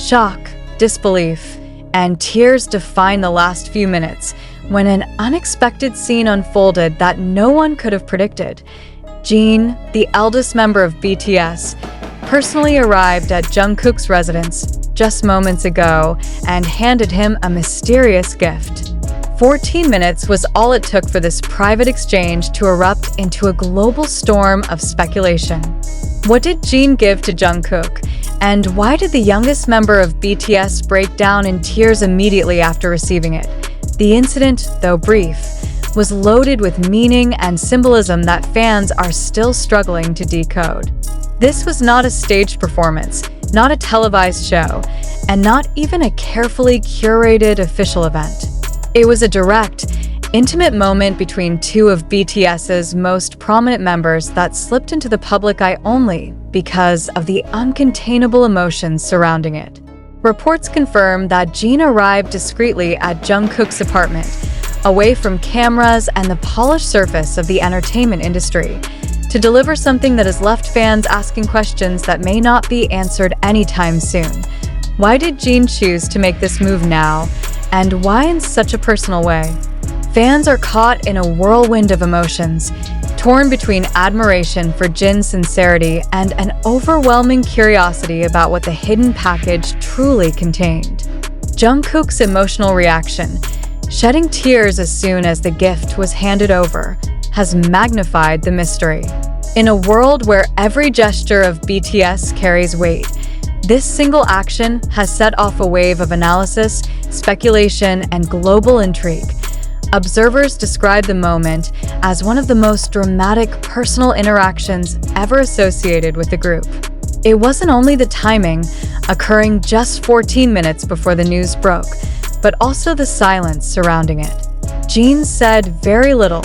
Shock, disbelief, and tears define the last few minutes when an unexpected scene unfolded that no one could have predicted. Jin, the eldest member of BTS, personally arrived at Jungkook's residence just moments ago and handed him a mysterious gift. 14 minutes was all it took for this private exchange to erupt into a global storm of speculation. What did Jin give to Jungkook? And why did the youngest member of BTS break down in tears immediately after receiving it? The incident, though brief, was loaded with meaning and symbolism that fans are still struggling to decode. This was not a staged performance, not a televised show, and not even a carefully curated official event. It was a direct, intimate moment between two of BTS's most prominent members that slipped into the public eye only because of the uncontainable emotions surrounding it. Reports confirm that Jin arrived discreetly at Jungkook's apartment, away from cameras and the polished surface of the entertainment industry, to deliver something that has left fans asking questions that may not be answered anytime soon. Why did Jin choose to make this move now? And why in such a personal way? Fans are caught in a whirlwind of emotions, torn between admiration for Jin's sincerity and an overwhelming curiosity about what the hidden package truly contained. Jungkook's emotional reaction, shedding tears as soon as the gift was handed over, has magnified the mystery. In a world where every gesture of BTS carries weight, this single action has set off a wave of analysis, speculation, and global intrigue. Observers describe the moment as one of the most dramatic personal interactions ever associated with the group. It wasn't only the timing, occurring just 14 minutes before the news broke, but also the silence surrounding it. Jin said very little,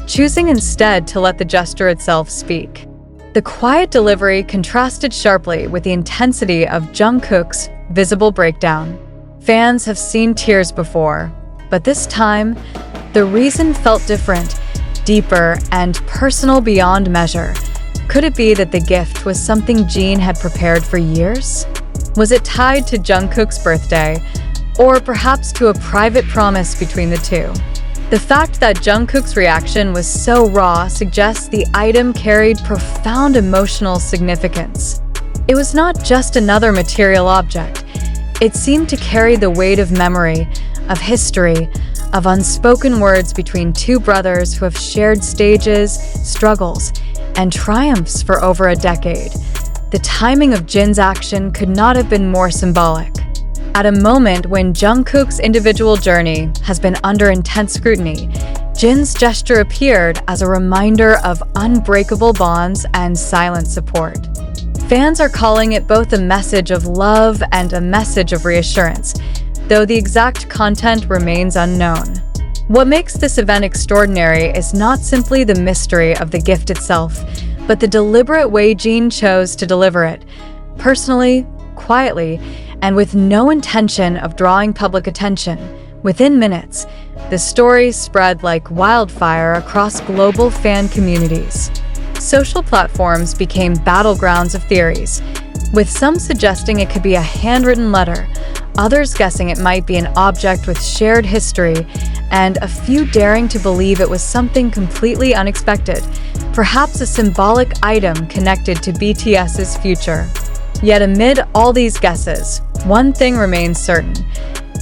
choosing instead to let the gesture itself speak. The quiet delivery contrasted sharply with the intensity of Jungkook's visible breakdown. Fans have seen tears before, but this time, the reason felt different, deeper, and personal beyond measure. Could it be that the gift was something Jin had prepared for years? Was it tied to Jungkook's birthday, or perhaps to a private promise between the two? The fact that Jungkook's reaction was so raw suggests the item carried profound emotional significance. It was not just another material object. It seemed to carry the weight of memory, of history, of unspoken words between two brothers who have shared stages, struggles, and triumphs for over a decade. The timing of Jin's action could not have been more symbolic. At a moment when Jungkook's individual journey has been under intense scrutiny, Jin's gesture appeared as a reminder of unbreakable bonds and silent support. Fans are calling it both a message of love and a message of reassurance, though the exact content remains unknown. What makes this event extraordinary is not simply the mystery of the gift itself, but the deliberate way Jin chose to deliver it, personally, quietly, and with no intention of drawing public attention. Within minutes, the story spread like wildfire across global fan communities. Social platforms became battlegrounds of theories, with some suggesting it could be a handwritten letter, others guessing it might be an object with shared history, and a few daring to believe it was something completely unexpected, perhaps a symbolic item connected to BTS's future. Yet amid all these guesses, one thing remains certain.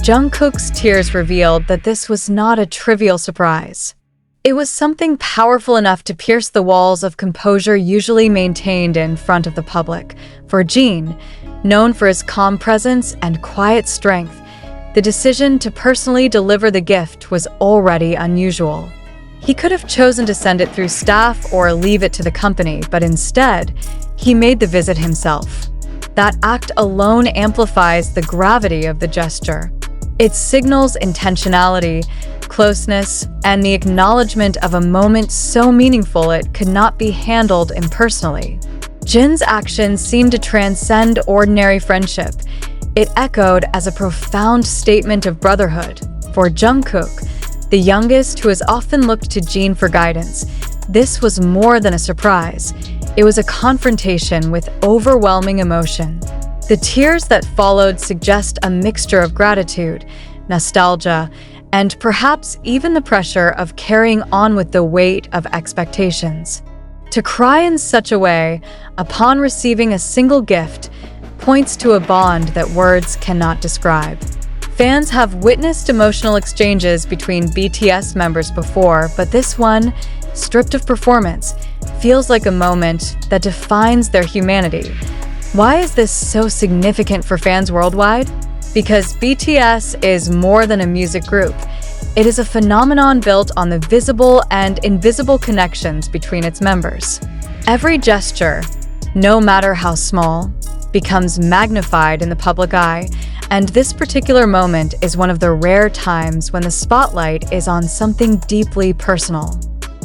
Jungkook's tears revealed that this was not a trivial surprise. It was something powerful enough to pierce the walls of composure usually maintained in front of the public. For Jin, known for his calm presence and quiet strength, the decision to personally deliver the gift was already unusual. He could have chosen to send it through staff or leave it to the company, but instead, he made the visit himself. That act alone amplifies the gravity of the gesture. It signals intentionality, closeness, and the acknowledgement of a moment so meaningful it could not be handled impersonally. Jin's actions seemed to transcend ordinary friendship. It echoed as a profound statement of brotherhood. For Jungkook, the youngest who has often looked to Jin for guidance, this was more than a surprise. It was a confrontation with overwhelming emotion. The tears that followed suggest a mixture of gratitude, nostalgia, and perhaps even the pressure of carrying on with the weight of expectations. To cry in such a way, upon receiving a single gift, points to a bond that words cannot describe. Fans have witnessed emotional exchanges between BTS members before, but this one, stripped of performance, feels like a moment that defines their humanity. Why is this so significant for fans worldwide? Because BTS is more than a music group. It is a phenomenon built on the visible and invisible connections between its members. Every gesture, no matter how small, becomes magnified in the public eye, and this particular moment is one of the rare times when the spotlight is on something deeply personal.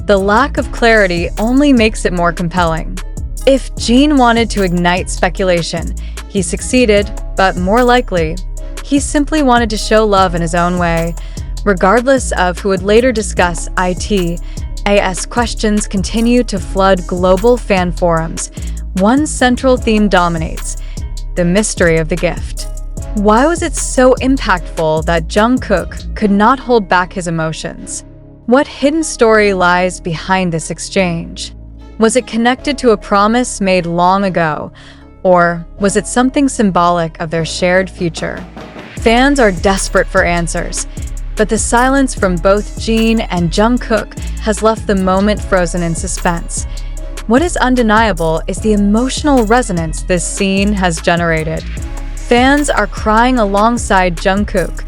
The lack of clarity only makes it more compelling. If Jin wanted to ignite speculation, he succeeded, but more likely, he simply wanted to show love in his own way. Regardless of who would later discuss it, AS questions continue to flood global fan forums. One central theme dominates: the mystery of the gift. Why was it so impactful that Jungkook could not hold back his emotions? What hidden story lies behind this exchange? Was it connected to a promise made long ago, or was it something symbolic of their shared future? Fans are desperate for answers, but the silence from both Jin and Jungkook has left the moment frozen in suspense. What is undeniable is the emotional resonance this scene has generated. Fans are crying alongside Jungkook,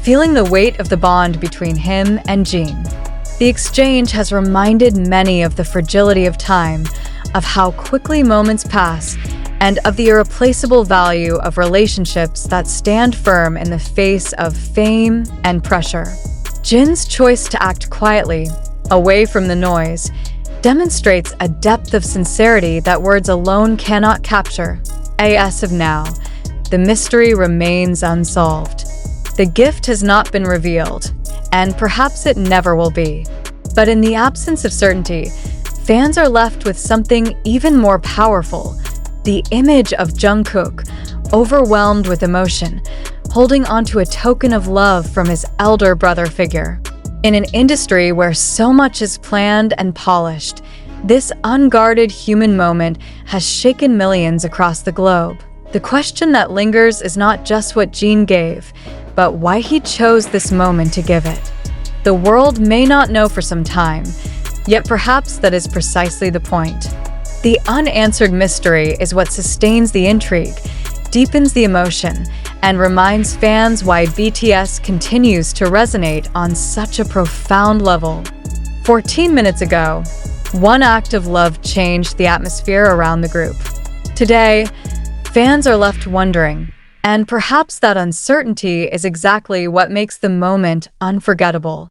feeling the weight of the bond between him and Jin. The exchange has reminded many of the fragility of time, of how quickly moments pass, and of the irreplaceable value of relationships that stand firm in the face of fame and pressure. Jin's choice to act quietly, away from the noise, demonstrates a depth of sincerity that words alone cannot capture. As of now, the mystery remains unsolved. The gift has not been revealed, and perhaps it never will be. But in the absence of certainty, fans are left with something even more powerful: the image of Jungkook, overwhelmed with emotion, holding onto a token of love from his elder brother figure. In an industry where so much is planned and polished, this unguarded human moment has shaken millions across the globe. The question that lingers is not just what Jin gave, but why he chose this moment to give it. The world may not know for some time, yet perhaps that is precisely the point. The unanswered mystery is what sustains the intrigue, deepens the emotion, and reminds fans why BTS continues to resonate on such a profound level. 14 minutes ago, one act of love changed the atmosphere around the group. Today, fans are left wondering, and perhaps that uncertainty is exactly what makes the moment unforgettable.